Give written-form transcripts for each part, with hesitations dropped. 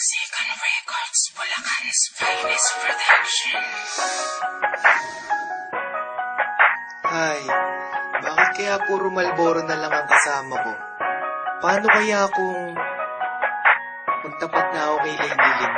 Second Records, Bulacan's finest production. Hay, bakit kaya puro Marlboro na lang ang kasama ko? Paano kaya kung magtapat na ako kay Lady Lynn?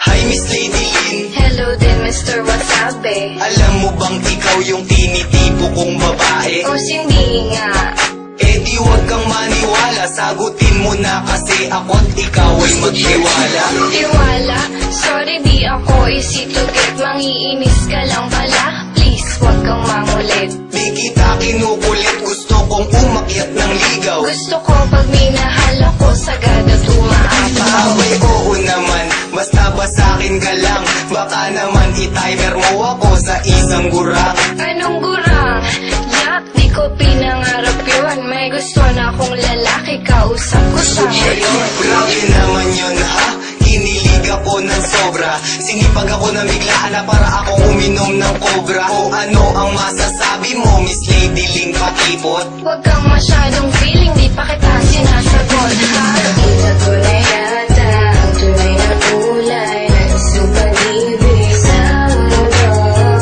Hi Miss Lady Lynn. Hello din Mr. Wasabi. Alam mo bang ikaw yung tinitipo kong babae? O hindi nga. Eh di wag kang maniwala, sagutin mo na kasi ako't ikaw ay magtiwala. Tiwala? Sorry di ako easy to get. Mangiinis ka lang pala. Please wag kang mangulit. Di kita kinukulit, gusto kong umakyat ng ligaw. Gusto ko pag minahal ako sagad at umaapaw. Abay oo naman, basta ba sa'kin ka lang? Baka naman i-timer mo ako sa isang gurang. Anong gurang? Yak, di ko pinangarap yun. May gusto na akong lalaki, kausap ko siya ngayon. Grabe naman yun ha, kinilig ako ng sobra. Sinipag ako ng biglaan na para akong uminom ng cobra. O ano ang masasabi mo, Miss Lady Lynn Pakipot? Huwag kang masyadong feeling, di pa kita sinasagot ha. Nakita ko na yata ang tunay na kulay ng isang pag-ibig sa mundo.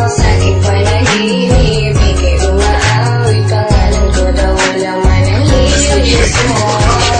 Sa aking panaginip, ika'y umaawit. Pangalan ko daw walang manalilis mo.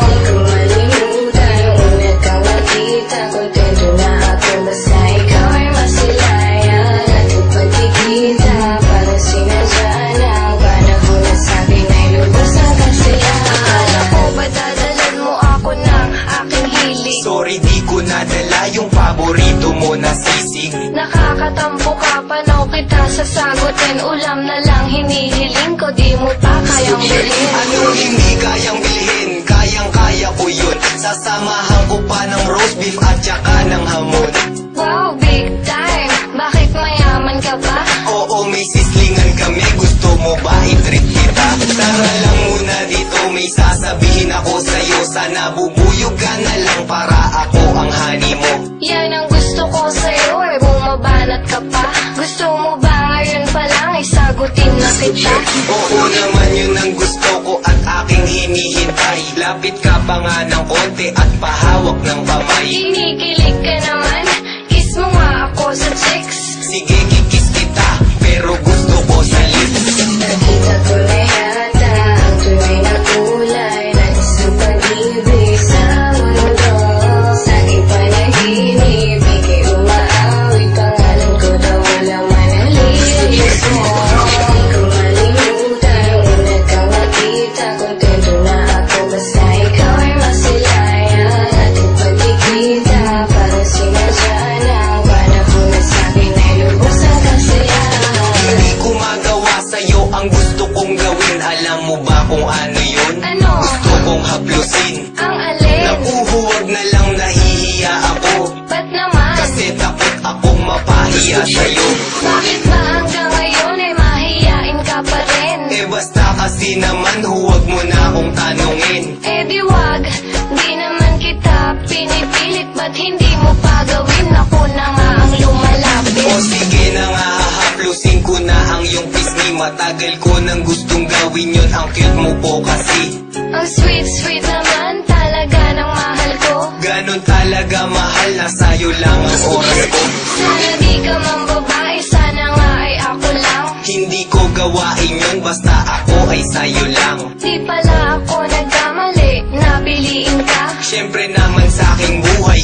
Di ko malimutan ang una kang nakita. Kontento na ako basta ikaw ay masilayan. Ating pagkikita parang sinadya na ang panahon na sa'kin ay lubos ang kasiyahan. Akala ko ba dadalan mo ako ng aking hilig? Sorry di ko nadala yung paborito mo na sisig. Nakakatampo ka, panaw kita sasagutin. Ulam na lang hinihiling ko, di mo pa kayang bilhin. Anong hindi kayang bilhin? Kayang-kaya ko yun. Sasamahan ko pa ng roast beef at saka ng hamon. Wow, big time! Bakit mayaman ka ba? Oo, may sislingan kami. Gusto mo ba i-treat kita? Tara lang muna dito, may sasabihin ako sa'yo. Sana bubuyog ka na lang para ako ang honey mo. Yan ang gusto ko sa'yo eh, bumabanat ka pa. Gusto mo ba ngayon pa lang isagutin na kita? Oo naman yun ang gusto ko at aking hinihintay. Lapit ka pa nga ng konti at pahawak ng kamay. Kinikilig ka naman, kiss mo nga ako sa chicks. Sige, kikis kita, pero gusto ko sa lips. Nakita ko na yata ang tunay na kulay ng isang pag-ibig sa mundo. Sa aking panaginip, ika'y umaawit. Pangalan ko daw walang manalilis mo. Di ko malimutan ang una kang nakita. Kontento na ako basta ikaw ay masilayan. Ating pagkikita parang sinadya na ang panahon na sa'kin ay lubos ang kasiyahan. Hindi ko magawa sa'yo ang gusto kong gawin. Alam mo ba kung ano yun? Ano? Gusto kong haplusin. Ang alin? Nakuhuwag na lang nahihiya ako. Ba't naman? Kasi takot akong mapahiya sa'yo. Bakit ba hanggang ngayon ay mahiyain ka pa rin? Eh basta kasi naman huwag mo na akong tanungin. Eh di wag, di naman kita pinipilit. Ba't hindi mo pa gawin? Ako na nga ang lumalapit. O sige na nga, hahaplusin ko na ang iyong pisngi. Matagal ko nang gustong gawin yun, ang cute mo po kasi. Ang sweet naman talaga ng mahal ko. Ganon talaga mahal, na sa'yo lang ang oras ko. Sana di ka mang babae, sana nga ay ako lang. Hindi ko gawain yun, basta ako ay sa'yo lang. Di pala ako nagkamali, napiliin ka. Siyempre naman sa'king buhay,